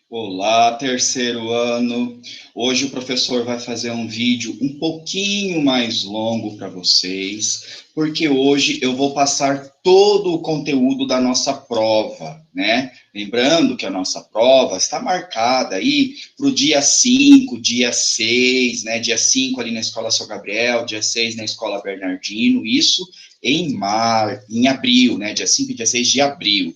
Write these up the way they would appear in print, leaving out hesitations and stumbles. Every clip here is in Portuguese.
Olá, terceiro ano. Hoje o professor vai fazer um vídeo um pouquinho mais longo para vocês, porque hoje eu vou passar todo o conteúdo da nossa prova, né? Lembrando que a nossa prova está marcada aí para o dia 5, dia 6, né? Dia 5 ali na Escola São Gabriel, dia 6 na Escola Bernardino, isso em abril, né? Dia 5 e dia 6 de abril.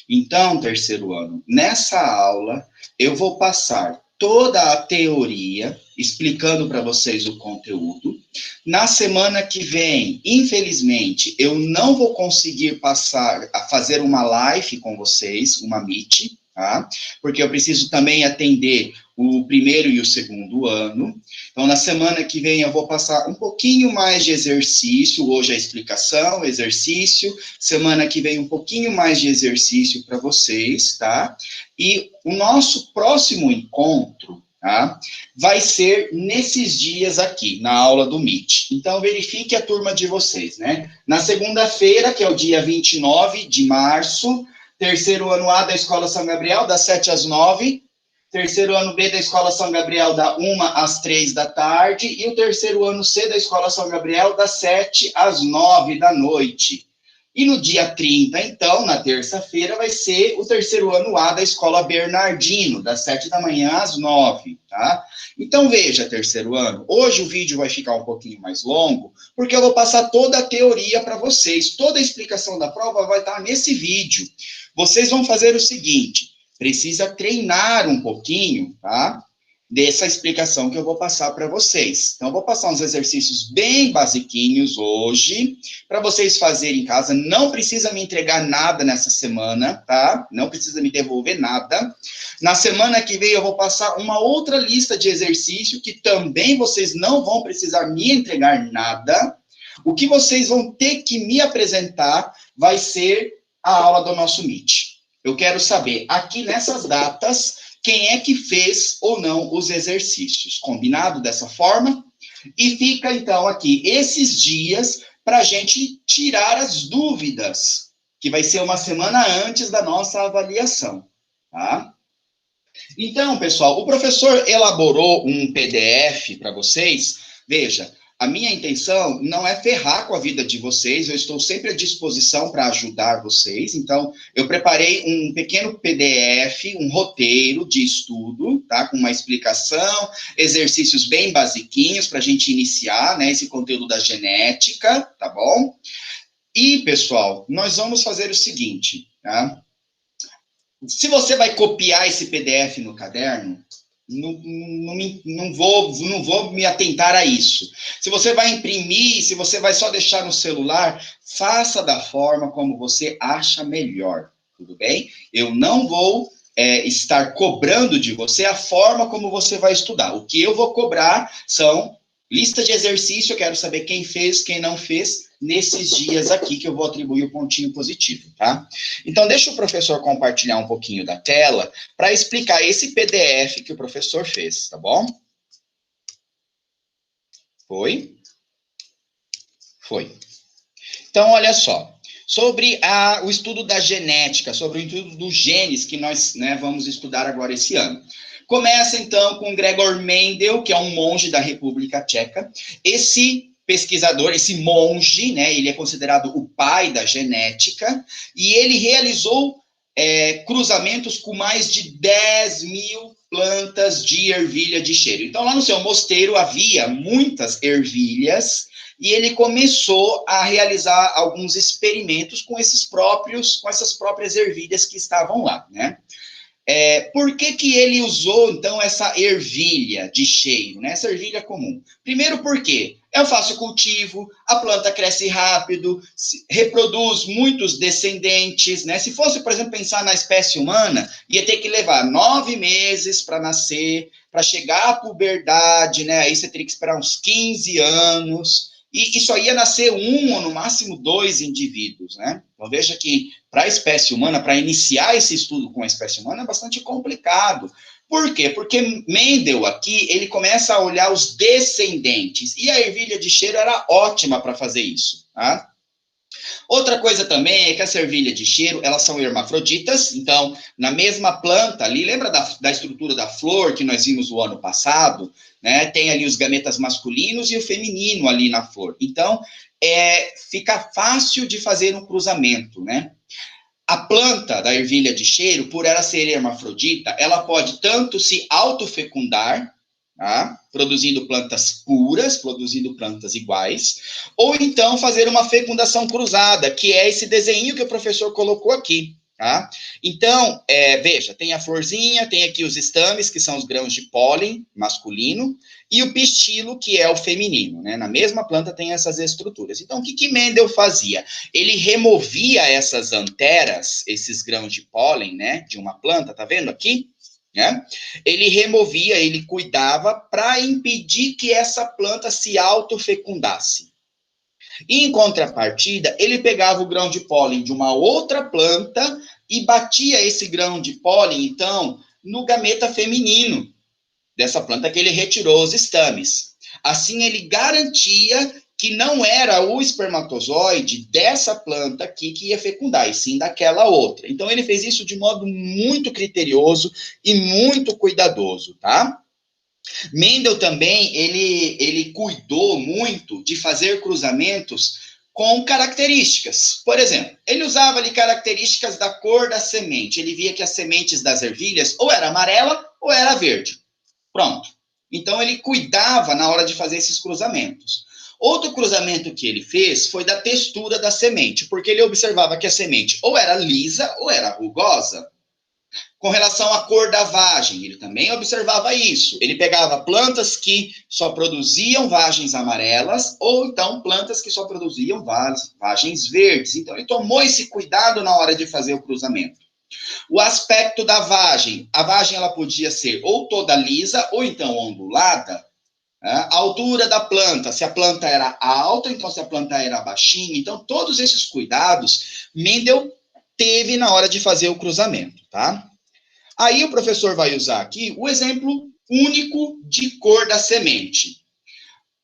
Então, terceiro ano, nessa aula eu vou passar toda a teoria, explicando para vocês o conteúdo. Na semana que vem, infelizmente, eu não vou conseguir passar a fazer uma live com vocês, uma Meet, tá? Porque eu preciso também atender o primeiro e o segundo ano. Então, na semana que vem, eu vou passar um pouquinho mais de exercício. Hoje a explicação, exercício. Semana que vem, um pouquinho mais de exercício para vocês, tá? E o nosso próximo encontro, tá, vai ser nesses dias aqui, na aula do Meet. Então, verifique a turma de vocês, né? Na segunda-feira, que é o dia 29 de março, terceiro ano A da Escola São Gabriel, das 7 às 9. Terceiro ano B da Escola São Gabriel, da 1 às 3 da tarde. E o terceiro ano C da Escola São Gabriel, das 7 às 9 da noite. E no dia 30, então, na terça-feira, vai ser o terceiro ano A da Escola Bernardino, das 7 da manhã às 9, tá? Então, veja, terceiro ano, hoje o vídeo vai ficar um pouquinho mais longo, porque eu vou passar toda a teoria para vocês. Toda a explicação da prova vai estar nesse vídeo. Vocês vão fazer o seguinte, precisa treinar um pouquinho, tá? Dessa explicação que eu vou passar para vocês. Então, eu vou passar uns exercícios bem basiquinhos hoje, para vocês fazerem em casa. Não precisa me entregar nada nessa semana, tá? Não precisa me devolver nada. Na semana que vem, eu vou passar uma outra lista de exercício, que também vocês não vão precisar me entregar nada. O que vocês vão ter que me apresentar vai ser a aula do nosso Meet. Eu quero saber, aqui nessas datas, quem é que fez ou não os exercícios. Combinado dessa forma? E fica, então, aqui esses dias para a gente tirar as dúvidas, que vai ser uma semana antes da nossa avaliação, tá? Então, pessoal, o professor elaborou um PDF para vocês. Veja, a minha intenção não é ferrar com a vida de vocês, eu estou sempre à disposição para ajudar vocês. Então, eu preparei um pequeno PDF, um roteiro de estudo, tá? Com uma explicação, exercícios bem basiquinhos para a gente iniciar, né, esse conteúdo da genética, tá bom? E, pessoal, nós vamos fazer o seguinte, tá? Se você vai copiar esse PDF no caderno, não vou me atentar a isso. Se você vai imprimir, se você vai só deixar no celular, faça da forma como você acha melhor, tudo bem? Eu não vou estar cobrando de você a forma como você vai estudar. O que eu vou cobrar são lista de exercício, eu quero saber quem fez, quem não fez, nesses dias aqui que eu vou atribuir o pontinho positivo, tá? Então, deixa o professor compartilhar um pouquinho da tela para explicar esse PDF que o professor fez, tá bom? Foi? Foi. Então, olha só. Sobre o estudo da genética, sobre o estudo dos genes que nós, né, vamos estudar agora esse ano. Começa, então, com Gregor Mendel, que é um monge da República Tcheca. Esse pesquisador, esse monge, né, ele é considerado o pai da genética, e ele realizou cruzamentos com mais de 10 mil plantas de ervilha de cheiro. Então, lá no seu mosteiro havia muitas ervilhas, e ele começou a realizar alguns experimentos com essas próprias ervilhas que estavam lá, né? Por que ele usou, então, essa ervilha de cheiro, né? Essa ervilha comum? Primeiro porque é um fácil cultivo, a planta cresce rápido, reproduz muitos descendentes, né? Se fosse, por exemplo, pensar na espécie humana, ia ter que levar 9 meses para nascer, para chegar à puberdade, né? Aí você teria que esperar uns 15 anos, e só ia nascer um ou no máximo 2 indivíduos, né? Então veja que para a espécie humana, para iniciar esse estudo com a espécie humana é bastante complicado. Por quê? Porque Mendel aqui, ele começa a olhar os descendentes, e a ervilha de cheiro era ótima para fazer isso, tá? Outra coisa também é que as ervilhas de cheiro, elas são hermafroditas, então, na mesma planta ali, lembra da estrutura da flor que nós vimos o ano passado? Né? Tem ali os gametas masculinos e o feminino ali na flor. Então, fica fácil de fazer um cruzamento, né? A planta da ervilha de cheiro, por ela ser hermafrodita, ela pode tanto se autofecundar, tá? Produzindo plantas puras, produzindo plantas iguais, ou então fazer uma fecundação cruzada, que é esse desenho que o professor colocou aqui. Tá? Então, veja, tem a florzinha, tem aqui os estames, que são os grãos de pólen masculino, e o pistilo, que é o feminino, né? Na mesma planta tem essas estruturas. Então, o que Mendel fazia? Ele removia essas anteras, esses grãos de pólen, né, de uma planta, tá vendo aqui? Né? Ele removia, ele cuidava para impedir que essa planta se autofecundasse. E, em contrapartida, ele pegava o grão de pólen de uma outra planta e batia esse grão de pólen, então, no gameta feminino dessa planta que ele retirou os estames. Assim, ele garantia que não era o espermatozoide dessa planta aqui que ia fecundar, e sim daquela outra. Então, ele fez isso de modo muito criterioso e muito cuidadoso, tá? Mendel também, ele cuidou muito de fazer cruzamentos com características. Por exemplo, ele usava ali características da cor da semente. Ele via que as sementes das ervilhas ou era amarela ou era verde. Pronto. Então, ele cuidava na hora de fazer esses cruzamentos. Outro cruzamento que ele fez foi da textura da semente, porque ele observava que a semente ou era lisa ou era rugosa. Com relação à cor da vagem, ele também observava isso. Ele pegava plantas que só produziam vagens amarelas ou então plantas que só produziam vagens verdes. Então, ele tomou esse cuidado na hora de fazer o cruzamento. O aspecto da vagem. A vagem ela podia ser ou toda lisa ou então ondulada. A altura da planta, se a planta era alta, então se a planta era baixinha. Então, todos esses cuidados Mendel teve na hora de fazer o cruzamento, tá? Aí o professor vai usar aqui o exemplo único de cor da semente.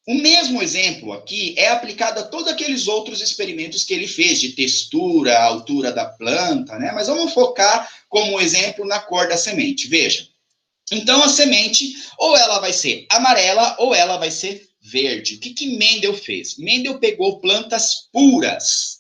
O mesmo exemplo aqui é aplicado a todos aqueles outros experimentos que ele fez, de textura, altura da planta, né? Mas vamos focar como exemplo na cor da semente. Veja. Então, a semente, ou ela vai ser amarela, ou ela vai ser verde. O que Mendel fez? Mendel pegou plantas puras,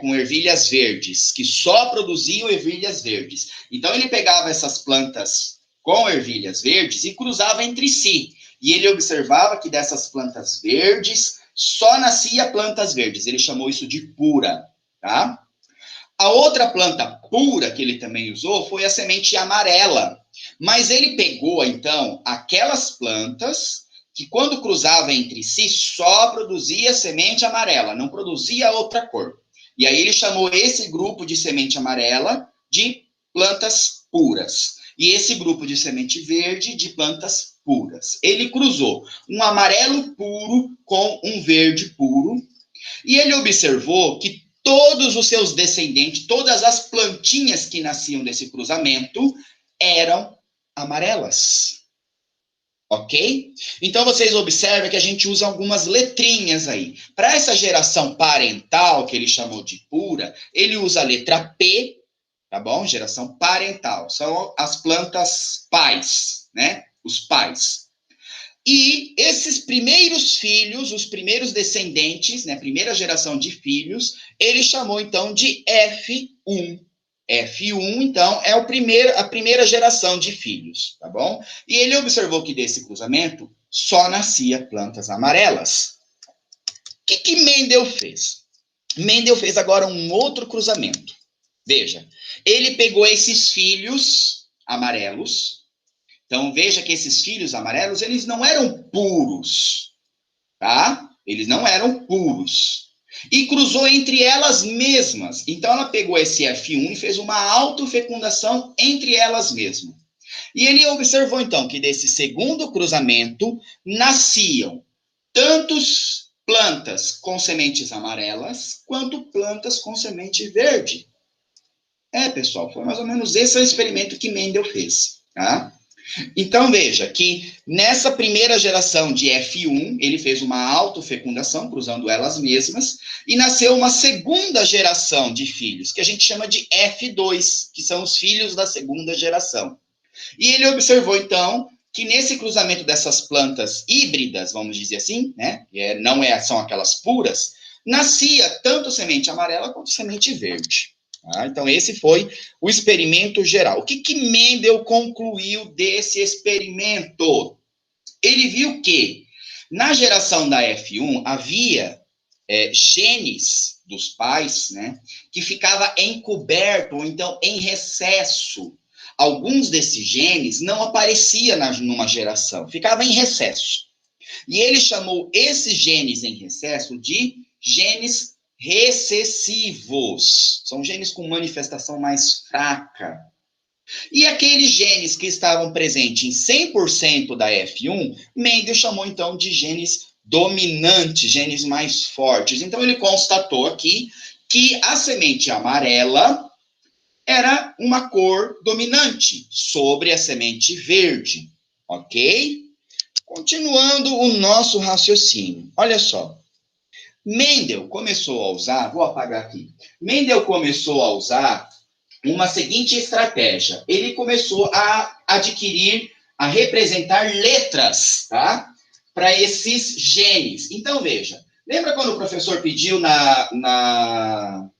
com ervilhas verdes, que só produziam ervilhas verdes. Então, ele pegava essas plantas com ervilhas verdes e cruzava entre si. E ele observava que dessas plantas verdes, só nascia plantas verdes. Ele chamou isso de pura, tá? A outra planta pura que ele também usou foi a semente amarela. Mas ele pegou, então, aquelas plantas que, quando cruzava entre si, só produzia semente amarela, não produzia outra cor. E aí ele chamou esse grupo de semente amarela de plantas puras. E esse grupo de semente verde de plantas puras. Ele cruzou um amarelo puro com um verde puro. E ele observou que todos os seus descendentes, todas as plantinhas que nasciam desse cruzamento, eram amarelas. Ok? Então, vocês observam que a gente usa algumas letrinhas aí. Para essa geração parental, que ele chamou de pura, ele usa a letra P, tá bom? Geração parental. São as plantas pais, né? Os pais. E esses primeiros filhos, os primeiros descendentes, né? Primeira geração de filhos, ele chamou, então, de F1. F1, então, é a primeira geração de filhos, tá bom? E ele observou que desse cruzamento só nascia plantas amarelas. O que Mendel fez? Mendel fez agora um outro cruzamento. Veja, ele pegou esses filhos amarelos. Então, veja que esses filhos amarelos, eles não eram puros, tá? Eles não eram puros. E cruzou entre elas mesmas. Então, ela pegou esse F1 e fez uma autofecundação entre elas mesmas. E ele observou, então, que desse segundo cruzamento nasciam tantos plantas com sementes amarelas, quanto plantas com semente verde. Pessoal, foi mais ou menos esse o experimento que Mendel fez, tá? Então, veja que nessa primeira geração de F1, ele fez uma autofecundação, cruzando elas mesmas, e nasceu uma segunda geração de filhos, que a gente chama de F2, que são os filhos da segunda geração. E ele observou, então, que nesse cruzamento dessas plantas híbridas, vamos dizer assim, né, são aquelas puras, nascia tanto semente amarela quanto semente verde. Tá? Então, esse foi o experimento geral. O que Mendel concluiu desse experimento? Ele viu que na geração da F1 havia genes dos pais, né, que ficava encoberto, ou então em recesso. Alguns desses genes não apareciam numa geração, ficava em recesso. E ele chamou esses genes em recesso de genes recessivos. São genes com manifestação mais fraca. E aqueles genes que estavam presentes em 100% da F1, Mendel chamou então de genes dominantes, genes mais fortes. Então ele constatou aqui que a semente amarela era uma cor dominante sobre a semente verde, ok? Continuando o nosso raciocínio. Olha só. Mendel começou a usar, vou apagar aqui. Mendel começou a usar uma seguinte estratégia. Ele começou a adquirir, a representar letras, tá? Para esses genes. Então, veja. Lembra quando o professor pediu na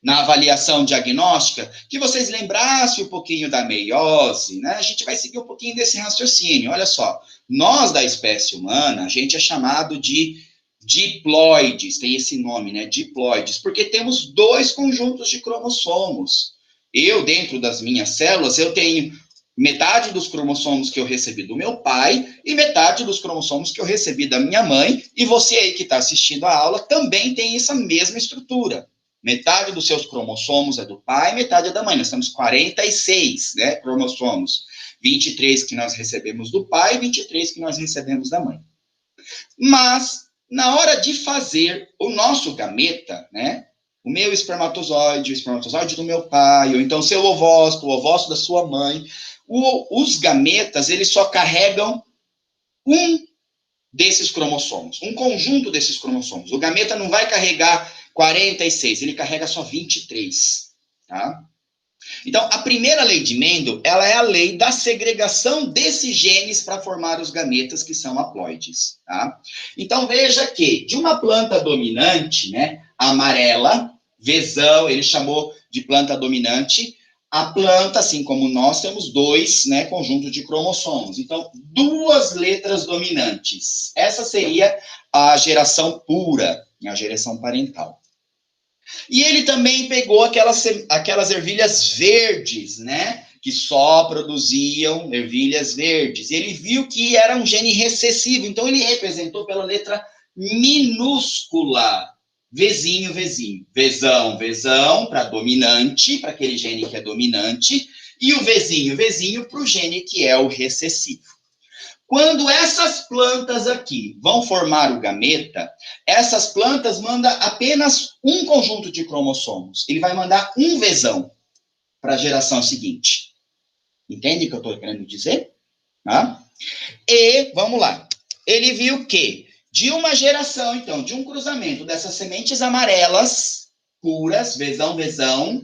avaliação diagnóstica, que vocês lembrassem um pouquinho da meiose, né? A gente vai seguir um pouquinho desse raciocínio. Olha só, nós da espécie humana, a gente é chamado de diploides, tem esse nome, né? Diploides, porque temos dois conjuntos de cromossomos. Eu, dentro das minhas células, eu tenho metade dos cromossomos que eu recebi do meu pai e metade dos cromossomos que eu recebi da minha mãe, e você aí que está assistindo a aula também tem essa mesma estrutura. Metade dos seus cromossomos é do pai, metade é da mãe. Nós temos 46, né, cromossomos. 23 que nós recebemos do pai e 23 que nós recebemos da mãe. Mas, na hora de fazer o nosso gameta, né, o meu espermatozoide, o espermatozoide do meu pai, ou então o seu ovócito, o ovócito da sua mãe, os gametas, eles só carregam um desses cromossomos, um conjunto desses cromossomos. O gameta não vai carregar 46, ele carrega só 23, tá? Então, a primeira lei de Mendel, ela é a lei da segregação desses genes para formar os gametas, que são haploides, tá? Então, veja que de uma planta dominante, né, amarela, Vezão, ele chamou de planta dominante, a planta, assim como nós, temos dois, né, conjuntos de cromossomos. Então, duas letras dominantes. Essa seria a geração pura, a geração parental. E ele também pegou aquelas ervilhas verdes, né? Que só produziam ervilhas verdes. Ele viu que era um gene recessivo, então ele representou pela letra minúscula. Vzinho, Vzinho. Vzão, Vzão, para dominante, para aquele gene que é dominante, e o Vzinho para o gene que é o recessivo. Quando essas plantas aqui vão formar o gameta, essas plantas mandam apenas um conjunto de cromossomos. Ele vai mandar um Vzão para a geração seguinte. Entende o que eu estou querendo dizer? Tá? E, vamos lá, ele viu que de uma geração, então, de um cruzamento dessas sementes amarelas, puras, Vzão,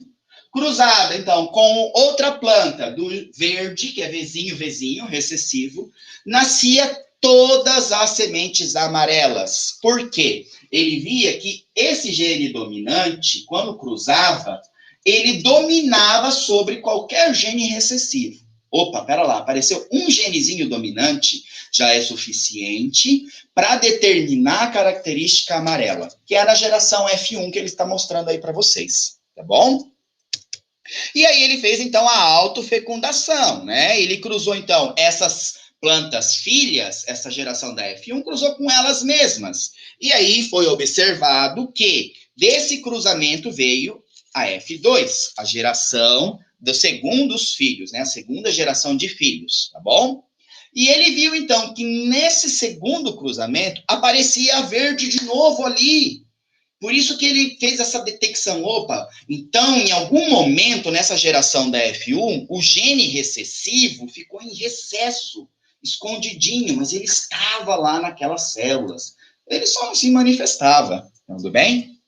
cruzada, então, com outra planta do verde, que é Vzinho, recessivo, nascia todas as sementes amarelas. Por quê? Ele via que esse gene dominante, quando cruzava, ele dominava sobre qualquer gene recessivo. Opa, pera lá, apareceu um genezinho dominante, já é suficiente para determinar a característica amarela, que é na geração F1 que ele está mostrando aí para vocês, tá bom? E aí ele fez, então, a autofecundação, né? Ele cruzou, então, essas plantas filhas, essa geração da F1, cruzou com elas mesmas. E aí foi observado que desse cruzamento veio a F2, a geração dos segundos filhos, né? A segunda geração de filhos, tá bom? E ele viu, então, que nesse segundo cruzamento aparecia a verde de novo ali. Por isso que ele fez essa detecção. Opa, então, em algum momento, nessa geração da F1, o gene recessivo ficou em recesso, escondidinho, mas ele estava lá naquelas células. Ele só não se manifestava, tudo bem?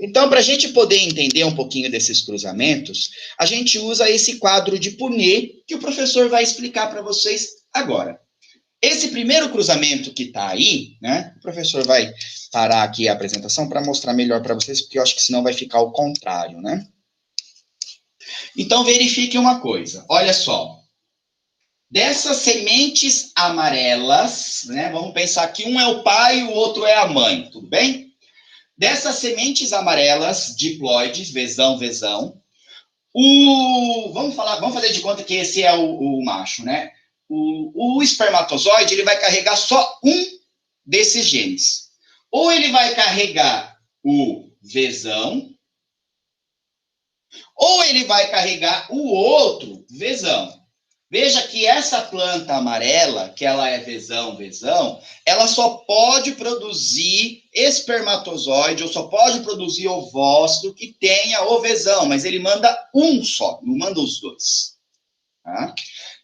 Então, para a gente poder entender um pouquinho desses cruzamentos, a gente usa esse quadro de Punnett, que o professor vai explicar para vocês agora. Esse primeiro cruzamento que está aí, né? O professor vai parar aqui a apresentação para mostrar melhor para vocês, porque eu acho que senão vai ficar o contrário, né? Então, verifique uma coisa. Olha só. Dessas sementes amarelas, né? Vamos pensar que um é o pai e o outro é a mãe, tudo bem? Dessas sementes amarelas, diploides, vezão, vamos fazer de conta que esse é o macho, né? O espermatozoide, ele vai carregar só um desses genes. Ou ele vai carregar o vezão, ou ele vai carregar o outro vezão. Veja que essa planta amarela, que ela é vezão, ela só pode produzir espermatozoide, ou só pode produzir ovócito que tenha o vezão, mas ele manda um só, não manda os dois. Tá?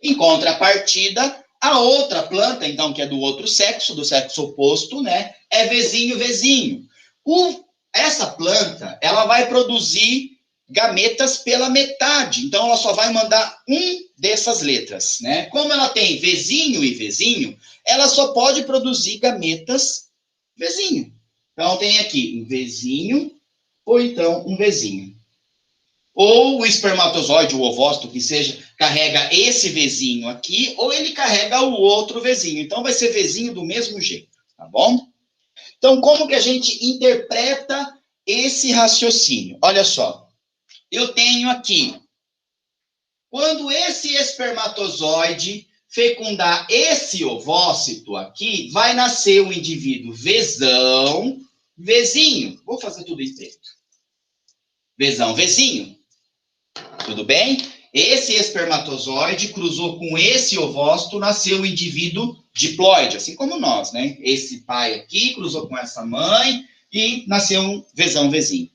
Em contrapartida, a outra planta, então, que é do outro sexo, do sexo oposto, né, é vezinho. Essa planta, ela vai produzir gametas pela metade. Então, ela só vai mandar um dessas letras, né? Como ela tem vezinho e vezinho, ela só pode produzir gametas vezinho. Então, tem aqui um vezinho ou então um vezinho. Ou o espermatozoide, o ovócito, que seja, carrega esse vezinho aqui, ou ele carrega o outro vezinho. Então, vai ser vezinho do mesmo jeito, tá bom? Então, como que a gente interpreta esse raciocínio? Olha só. Eu tenho aqui, quando esse espermatozoide fecundar esse ovócito aqui, vai nascer um indivíduo vezão, vezinho. Vou fazer tudo em preto. Vezão, vezinho. Tudo bem? Esse espermatozoide cruzou com esse ovócito, nasceu o indivíduo diploide, assim como nós, né? Esse pai aqui cruzou com essa mãe e nasceu um vezão, vezinho.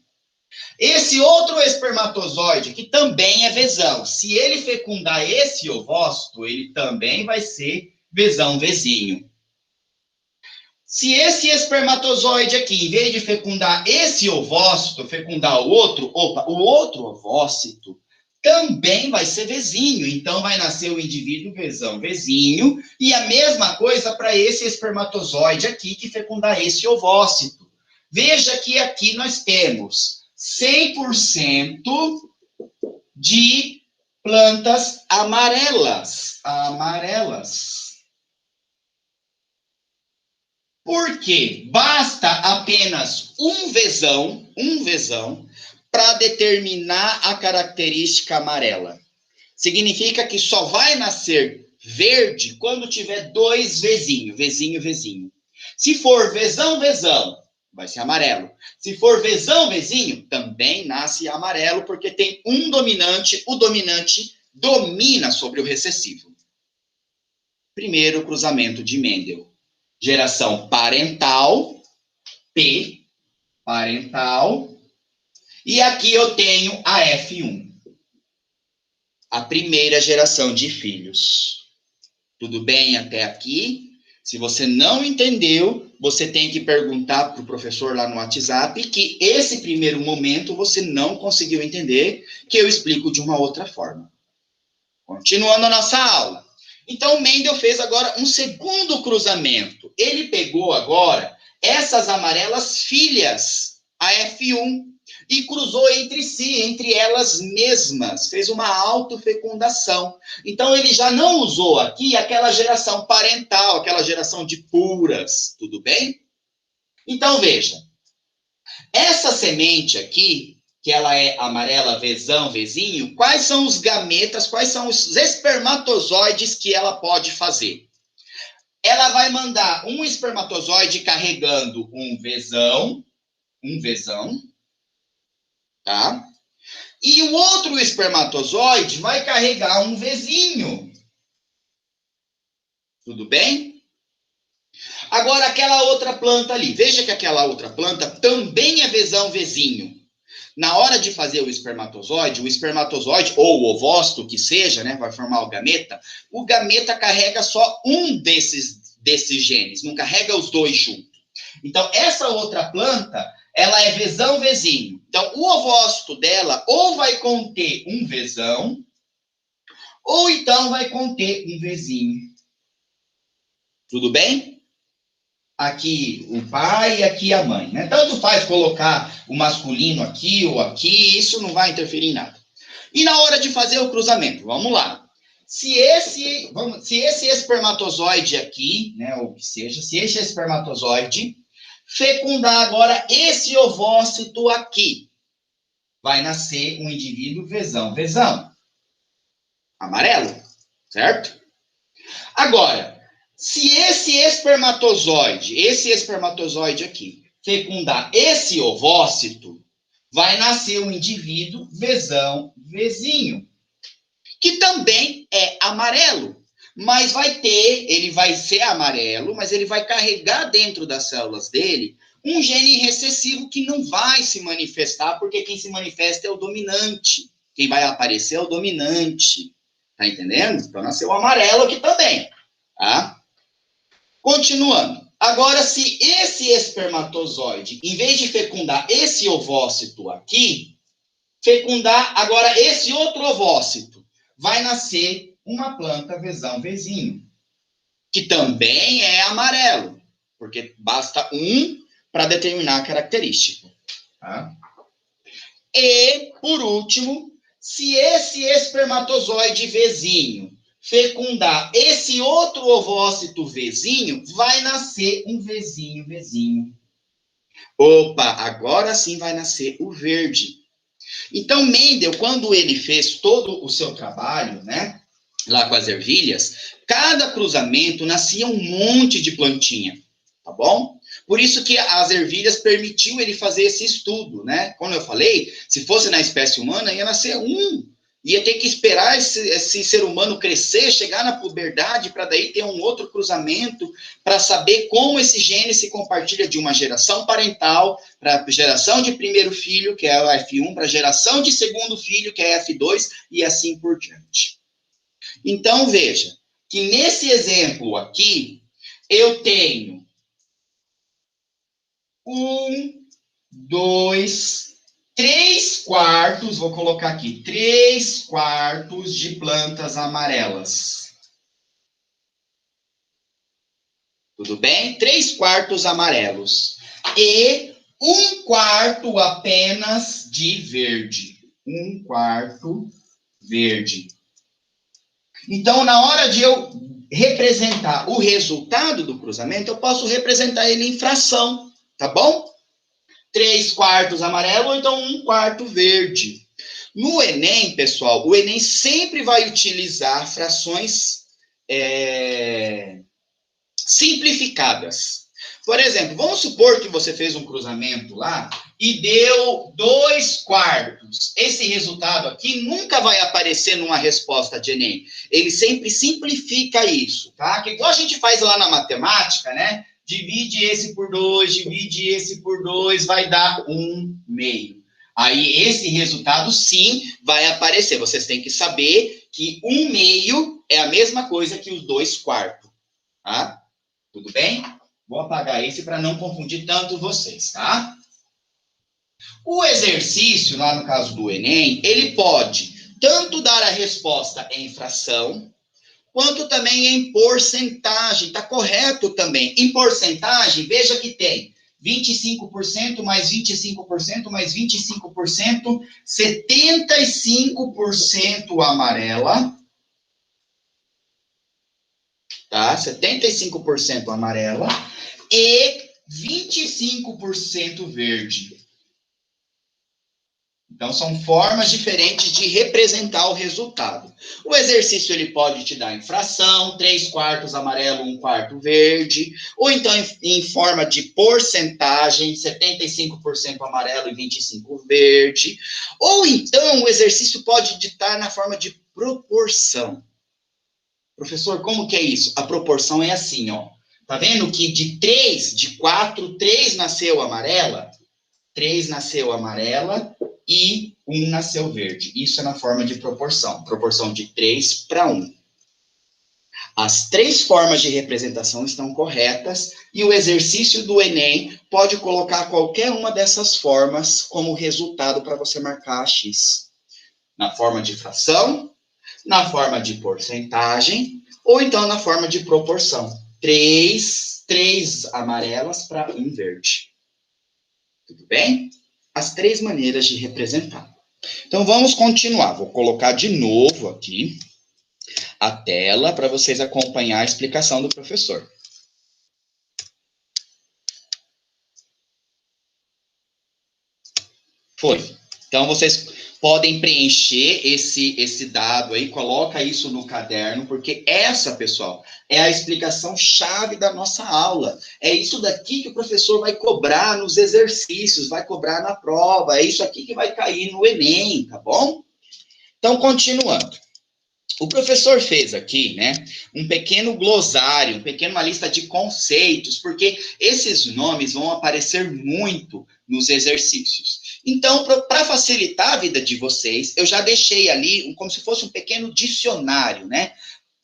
Esse outro espermatozoide, que também é vezão, se ele fecundar esse ovócito, ele também vai ser vezão, vezinho. Se esse espermatozoide aqui, em vez de fecundar esse ovócito, fecundar o outro ovócito também vai ser vezinho. Então, vai nascer o indivíduo vezão, vezinho, e a mesma coisa para esse espermatozoide aqui, que fecundar esse ovócito. Veja que aqui nós temos 100% de plantas amarelas. Por quê? Basta apenas um vezão, para determinar a característica amarela. Significa que só vai nascer verde quando tiver dois vezinho. Se for vezão, vai ser amarelo. Se for vezão, vezinho, também nasce amarelo, porque tem um dominante, o dominante domina sobre o recessivo. Primeiro cruzamento de Mendel. Geração parental, P, parental, e aqui eu tenho a F1, a primeira geração de filhos. Tudo bem até aqui? Se você não entendeu, você tem que perguntar para o professor lá no WhatsApp que esse primeiro momento você não conseguiu entender, que eu explico de uma outra forma. Continuando a nossa aula. Então, Mendel fez agora um segundo cruzamento. Ele pegou agora essas amarelas filhas, a F1, e cruzou entre si, entre elas mesmas, fez uma autofecundação. Então, ele já não usou aqui aquela geração parental, aquela geração de puras, tudo bem? Então, veja, essa semente aqui, que ela é amarela, vezão, vezinho, quais são os gametas, quais são os espermatozoides que ela pode fazer? Ela vai mandar um espermatozoide carregando um vezão, tá? E o outro espermatozoide vai carregar um vezinho. Tudo bem? Agora, aquela outra planta ali. Veja que aquela outra planta também é Vzão, Vzinho. Na hora de fazer o espermatozoide ou o ovócito, que seja, né, vai formar o gameta carrega só um desses genes, não carrega os dois juntos. Então, essa outra planta, ela é Vzão, Vzinho. Então, o ovócito dela ou vai conter um Vzão, ou então vai conter um Vzinho. Tudo bem? Aqui o pai e aqui a mãe, né? Tanto faz colocar o masculino aqui ou aqui, isso não vai interferir em nada. E na hora de fazer o cruzamento, vamos lá. Se esse espermatozoide aqui, né, ou que seja, se esse espermatozoide fecundar agora esse ovócito aqui, vai nascer um indivíduo Vzão, amarelo, certo? Agora, se esse espermatozoide aqui, fecundar esse ovócito, vai nascer um indivíduo Vzão, Vzinho, que também é amarelo. Mas ele vai ser amarelo, mas ele vai carregar dentro das células dele um gene recessivo que não vai se manifestar, porque quem se manifesta é o dominante. Quem vai aparecer é o dominante. Tá entendendo? Então nasceu o amarelo aqui também. Tá? Continuando. Agora, se esse espermatozoide, em vez de fecundar esse ovócito aqui, fecundar agora esse outro ovócito, vai nascer uma planta Vzão, Vzinho, que também é amarelo, porque basta um para determinar a característica. Tá? E, por último, se esse espermatozoide Vzinho fecundar esse outro ovócito Vzinho, vai nascer um Vzinho. Opa, agora sim vai nascer o verde. Então, Mendel, quando ele fez todo o seu trabalho, né, lá com as ervilhas, cada cruzamento nascia um monte de plantinha, tá bom? Por isso que as ervilhas permitiu ele fazer esse estudo, né? Como eu falei, se fosse na espécie humana, ia nascer um. Ia ter que esperar esse ser humano crescer, chegar na puberdade, para daí ter um outro cruzamento, para saber como esse gene se compartilha de uma geração parental para a geração de primeiro filho, que é o F1, para a geração de segundo filho, que é F2, e assim por diante. Então, veja, que nesse exemplo aqui, eu tenho 3 quartos, vou colocar aqui, 3 quartos de plantas amarelas. Tudo bem? 3 quartos amarelos. E 1 quarto apenas de verde. 1 quarto verde. Então, na hora de eu representar o resultado do cruzamento, eu posso representar ele em fração, tá bom? 3 quartos amarelo, ou então 1 quarto verde. No Enem, pessoal, o Enem sempre vai utilizar frações simplificadas. Por exemplo, vamos supor que você fez um cruzamento lá e deu 2 quartos. Esse resultado aqui nunca vai aparecer numa resposta de Enem. Ele sempre simplifica isso, tá? Que igual a gente faz lá na matemática, né? Divide esse por 2, divide esse por 2, vai dar 1/2. Aí, esse resultado, sim, vai aparecer. Vocês têm que saber que 1/2 é a mesma coisa que os 2 quartos, tá? Tudo bem? Vou apagar esse para não confundir tanto vocês, tá? O exercício, lá no caso do Enem, ele pode tanto dar a resposta em fração, quanto também em porcentagem. Está correto também. Em porcentagem, veja que tem 25% mais 25% mais 25%, 75% amarela, tá? 75% amarela e 25% verde. Então, são formas diferentes de representar o resultado. O exercício ele pode te dar em fração, 3 quartos amarelo, 1 quarto verde, ou então em forma de porcentagem, 75% amarelo e 25% verde, ou então o exercício pode ditar na forma de proporção. Professor, como que é isso? A proporção é assim, ó. Tá vendo que de 4, 3 nasceu amarela? 3 nasceu amarela e 1 nasceu verde. Isso é na forma de proporção. Proporção de 3 para 1. As 3 formas de representação estão corretas e o exercício do Enem pode colocar qualquer uma dessas formas como resultado para você marcar a X. Na forma de fração, na forma de porcentagem ou então na forma de proporção. 3 amarelas para 1 verde. Tudo bem? As 3 maneiras de representar. Então, vamos continuar. Vou colocar de novo aqui a tela para vocês acompanhar a explicação do professor. Foi. Então, vocês podem preencher esse dado aí, coloca isso no caderno, porque essa, pessoal, é a explicação chave da nossa aula. É isso daqui que o professor vai cobrar nos exercícios, vai cobrar na prova, é isso aqui que vai cair no Enem, tá bom? Então, continuando. O professor fez aqui, né, um pequeno glossário, uma lista de conceitos, porque esses nomes vão aparecer muito nos exercícios. Então, para facilitar a vida de vocês, eu já deixei ali como se fosse um pequeno dicionário, né?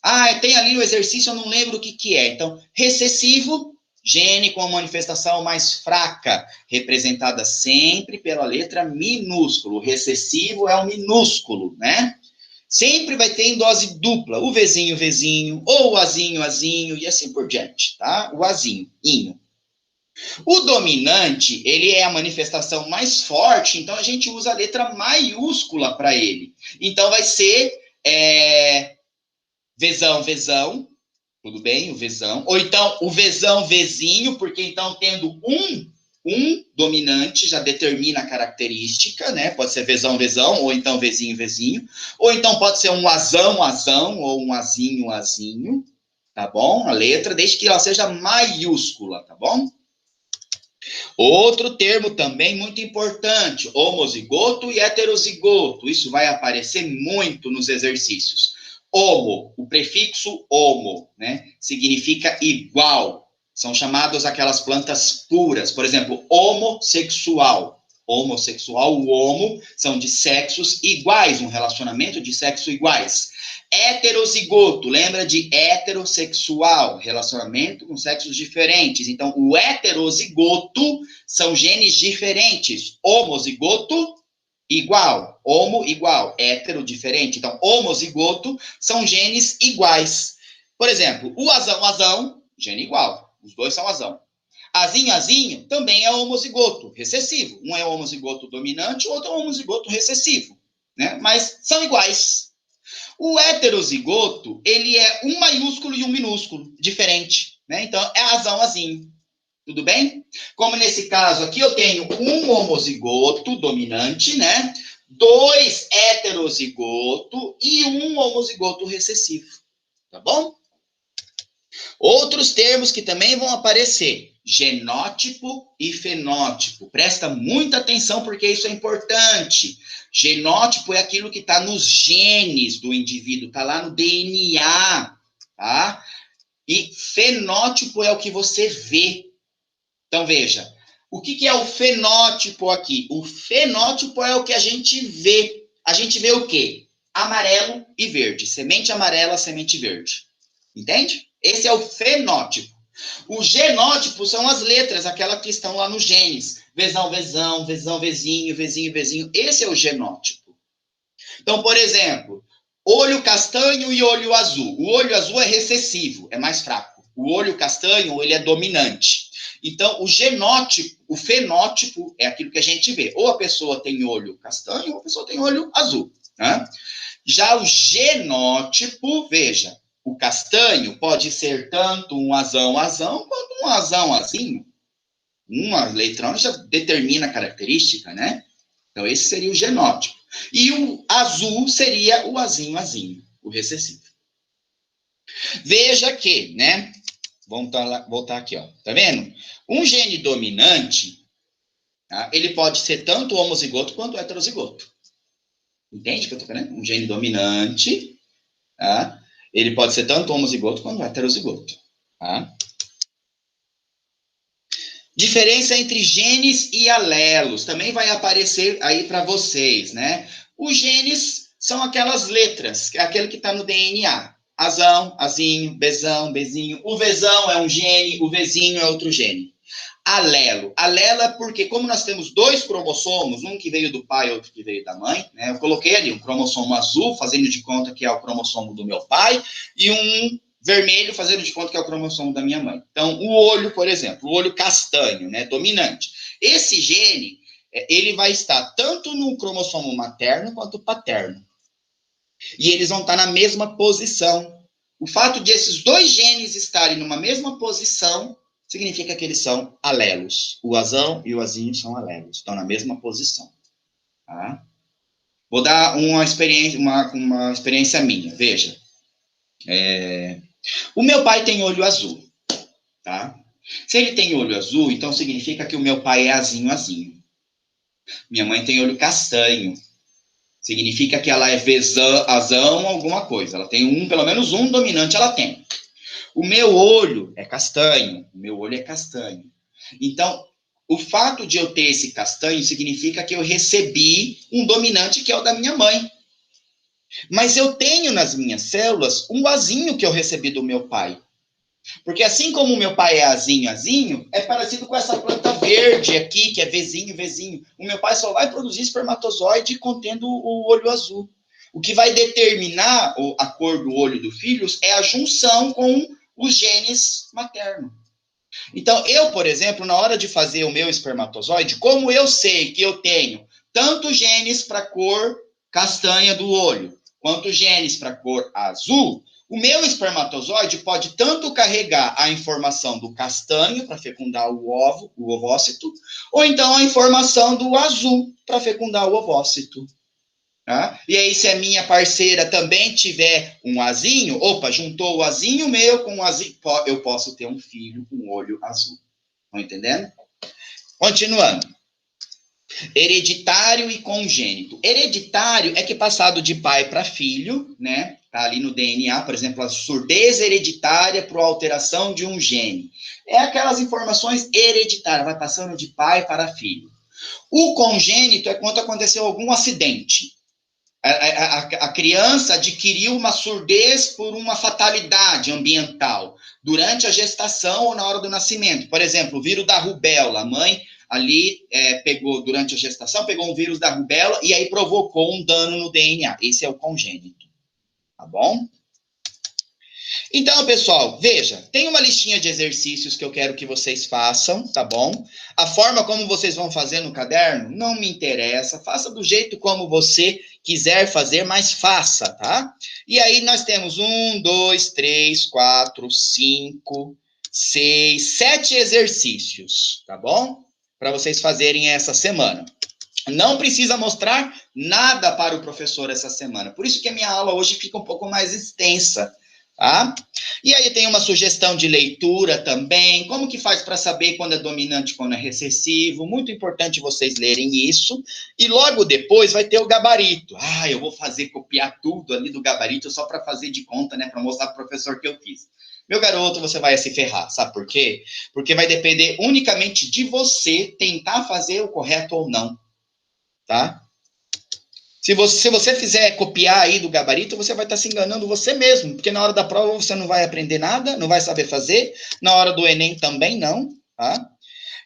Ah, tem ali o exercício, eu não lembro o que é. Então, recessivo, gene com a manifestação mais fraca, representada sempre pela letra minúsculo. O recessivo é o minúsculo, né? Sempre vai ter em dose dupla, o Vzinho, Vzinho, ou o Azinho, Azinho, e assim por diante, tá? O Azinho, Inho. O dominante, ele é a manifestação mais forte, então a gente usa a letra maiúscula para ele. Então vai ser Vzão, Vzão, tudo bem? O Vzão. Ou então o Vzão, Vzinho, porque então tendo um dominante já determina a característica, né? Pode ser Vzão, Vzão, ou então Vzinho, Vzinho. Ou então pode ser um Azão, Azão, ou um Azinho, Azinho, tá bom? A letra, desde que ela seja maiúscula, tá bom? Outro termo também muito importante, homozigoto e heterozigoto. Isso vai aparecer muito nos exercícios. Homo, o prefixo homo, né, significa igual. São chamadas aquelas plantas puras. Por exemplo, homossexual. Homossexual, o homo, são de sexos iguais, um relacionamento de sexo iguais. Heterozigoto, lembra de heterossexual, relacionamento com sexos diferentes. Então, o heterozigoto são genes diferentes. Homozigoto, igual. Homo, igual. Hétero, diferente. Então, homozigoto são genes iguais. Por exemplo, o azão, azão, gene igual. Os dois são azão. Azinho, azinho, também é homozigoto, recessivo. Um é homozigoto dominante, o outro é homozigoto recessivo. Né? Mas são iguais. O heterozigoto, ele é um maiúsculo e um minúsculo, diferente. Né? Então, é azão, azinho. Tudo bem? Como nesse caso aqui, eu tenho um homozigoto dominante, né? 2 heterozigoto e um homozigoto recessivo. Tá bom? Outros termos que também vão aparecer: genótipo e fenótipo. Presta muita atenção porque isso é importante. Genótipo é aquilo que está nos genes do indivíduo, está lá no DNA, tá? E fenótipo é o que você vê. Então, veja, o que é o fenótipo aqui? O fenótipo é o que a gente vê. A gente vê o quê? Amarelo e verde. Semente amarela, semente verde. Entende? Esse é o fenótipo. O genótipo são as letras, aquelas que estão lá nos genes. Vzão, Vzão, Vzão, Vzinho, Vzinho, Vzinho. Esse é o genótipo. Então, por exemplo, olho castanho e olho azul. O olho azul é recessivo, é mais fraco. O olho castanho, ele é dominante. Então, o genótipo, o fenótipo é aquilo que a gente vê. Ou a pessoa tem olho castanho, ou a pessoa tem olho azul. Né? Já o genótipo, veja, o castanho pode ser tanto um azão, azão, quanto um azão, azinho. Uma letrona já determina a característica, né? Então, esse seria o genótipo. E o azul seria o azinho, azinho, o recessivo. Veja que, né? Vamos voltar aqui, ó. Tá vendo? Um gene dominante, tá? Ele pode ser tanto homozigoto quanto heterozigoto. Entende o que eu tô falando? Um gene dominante, tá? Ele pode ser tanto homozigoto quanto heterozigoto, tá? Diferença entre genes e alelos. Também vai aparecer aí para vocês, né? Os genes são aquelas letras, é aquele que está no DNA. Azão, azinho, bezão, bezinho. O vezão é um gene, o vezinho é outro gene. Alelo. Alelo é porque, como nós temos dois cromossomos, um que veio do pai e outro que veio da mãe, né? Eu coloquei ali um cromossomo azul, fazendo de conta que é o cromossomo do meu pai, e um vermelho, fazendo de conta que é o cromossomo da minha mãe. Então, o olho, por exemplo, o olho castanho, né, dominante. Esse gene, ele vai estar tanto no cromossomo materno quanto paterno. E eles vão estar na mesma posição. O fato de esses dois genes estarem numa mesma posição significa que eles são alelos. O azão e o azinho são alelos, estão na mesma posição. Tá? Vou dar uma experiência minha. Veja. O meu pai tem olho azul. Tá? Se ele tem olho azul, então significa que o meu pai é azinho, azinho. Minha mãe tem olho castanho. Significa que ela é vezão, azão, alguma coisa. Ela tem pelo menos um dominante ela tem. O meu olho é castanho. O meu olho é castanho. Então, o fato de eu ter esse castanho significa que eu recebi um dominante que é o da minha mãe. Mas eu tenho nas minhas células um azinho que eu recebi do meu pai. Porque assim como o meu pai é azinho, azinho, é parecido com essa planta verde aqui, que é vezinho, vezinho. O meu pai só vai produzir espermatozoide contendo o olho azul. O que vai determinar a cor do olho do filho é a junção com os genes maternos. Então, eu, por exemplo, na hora de fazer o meu espermatozoide, como eu sei que eu tenho tanto genes para cor castanha do olho, quanto genes para cor azul, o meu espermatozoide pode tanto carregar a informação do castanho para fecundar o ovócito, ou então a informação do azul para fecundar o ovócito. Tá? E aí, se a minha parceira também tiver um azinho, opa, juntou o azinho meu com o azinho, eu posso ter um filho com olho azul. Estão entendendo? Continuando. Hereditário e congênito. Hereditário é que passado de pai para filho, né? Tá ali no DNA, por exemplo, a surdez hereditária por alteração de um gene. É aquelas informações hereditárias, vai passando de pai para filho. O congênito é quando aconteceu algum acidente. A criança adquiriu uma surdez por uma fatalidade ambiental durante a gestação ou na hora do nascimento. Por exemplo, o vírus da rubéola. A mãe ali pegou, durante a gestação, pegou um vírus da rubéola e aí provocou um dano no DNA. Esse é o congênito. Tá bom? Então, pessoal, veja, tem uma listinha de exercícios que eu quero que vocês façam, tá bom? A forma como vocês vão fazer no caderno não me interessa, faça do jeito como você quiser fazer, mas faça, tá? E aí nós temos 1, 2, 3, 4, 5, 6, 7 exercícios, tá bom? Para vocês fazerem essa semana. Não precisa mostrar nada para o professor essa semana, por isso que a minha aula hoje fica um pouco mais extensa. Tá? E aí tem uma sugestão de leitura também, como que faz para saber quando é dominante e quando é recessivo, muito importante vocês lerem isso, e logo depois vai ter o gabarito. Eu vou copiar tudo ali do gabarito só para fazer de conta, né, para mostrar para o professor que eu fiz. Meu garoto, você vai se ferrar, sabe por quê? Porque vai depender unicamente de você tentar fazer o correto ou não, tá? Se você fizer copiar aí do gabarito, você vai estar se enganando você mesmo, porque na hora da prova você não vai aprender nada, não vai saber fazer, na hora do Enem também não, tá?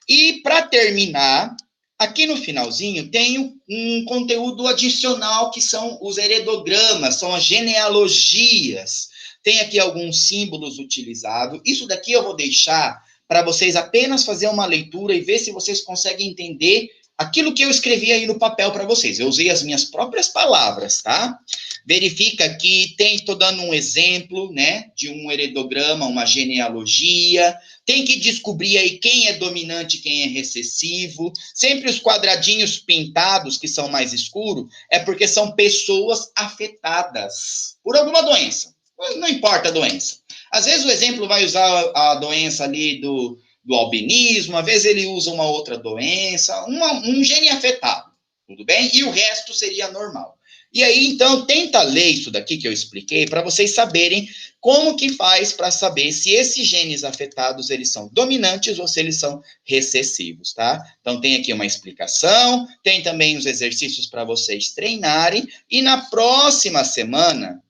E para terminar, aqui no finalzinho tem um conteúdo adicional que são os heredogramas, são as genealogias. Tem aqui alguns símbolos utilizados. Isso daqui eu vou deixar para vocês apenas fazer uma leitura e ver se vocês conseguem entender aquilo que eu escrevi aí no papel para vocês. Eu usei as minhas próprias palavras, tá? Verifica aqui, estou dando um exemplo, né, de um heredograma, uma genealogia. Tem que descobrir aí quem é dominante e quem é recessivo. Sempre os quadradinhos pintados, que são mais escuros, é porque são pessoas afetadas por alguma doença. Não importa a doença. Às vezes o exemplo vai usar a doença ali do albinismo, às vezes ele usa uma outra doença, um gene afetado, tudo bem? E o resto seria normal. E aí, então, tenta ler isso daqui que eu expliquei para vocês saberem como que faz para saber se esses genes afetados, eles são dominantes ou se eles são recessivos, tá? Então, tem aqui uma explicação, tem também os exercícios para vocês treinarem, e na próxima semana,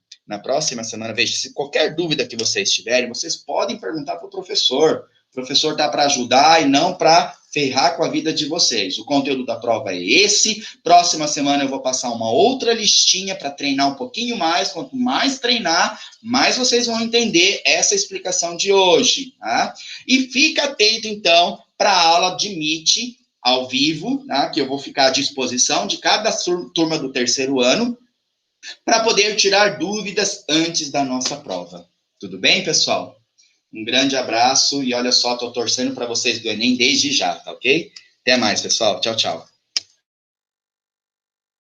veja, se qualquer dúvida que vocês tiverem, vocês podem perguntar para o professor. O professor está para ajudar e não para ferrar com a vida de vocês. O conteúdo da prova é esse. Próxima semana eu vou passar uma outra listinha para treinar um pouquinho mais. Quanto mais treinar, mais vocês vão entender essa explicação de hoje. Tá? E fica atento, então, para a aula de Meet ao vivo, tá? Que eu vou ficar à disposição de cada turma do terceiro ano, para poder tirar dúvidas antes da nossa prova. Tudo bem, pessoal? Um grande abraço e olha só, estou torcendo para vocês do Enem desde já, tá ok? Até mais, pessoal. Tchau, tchau.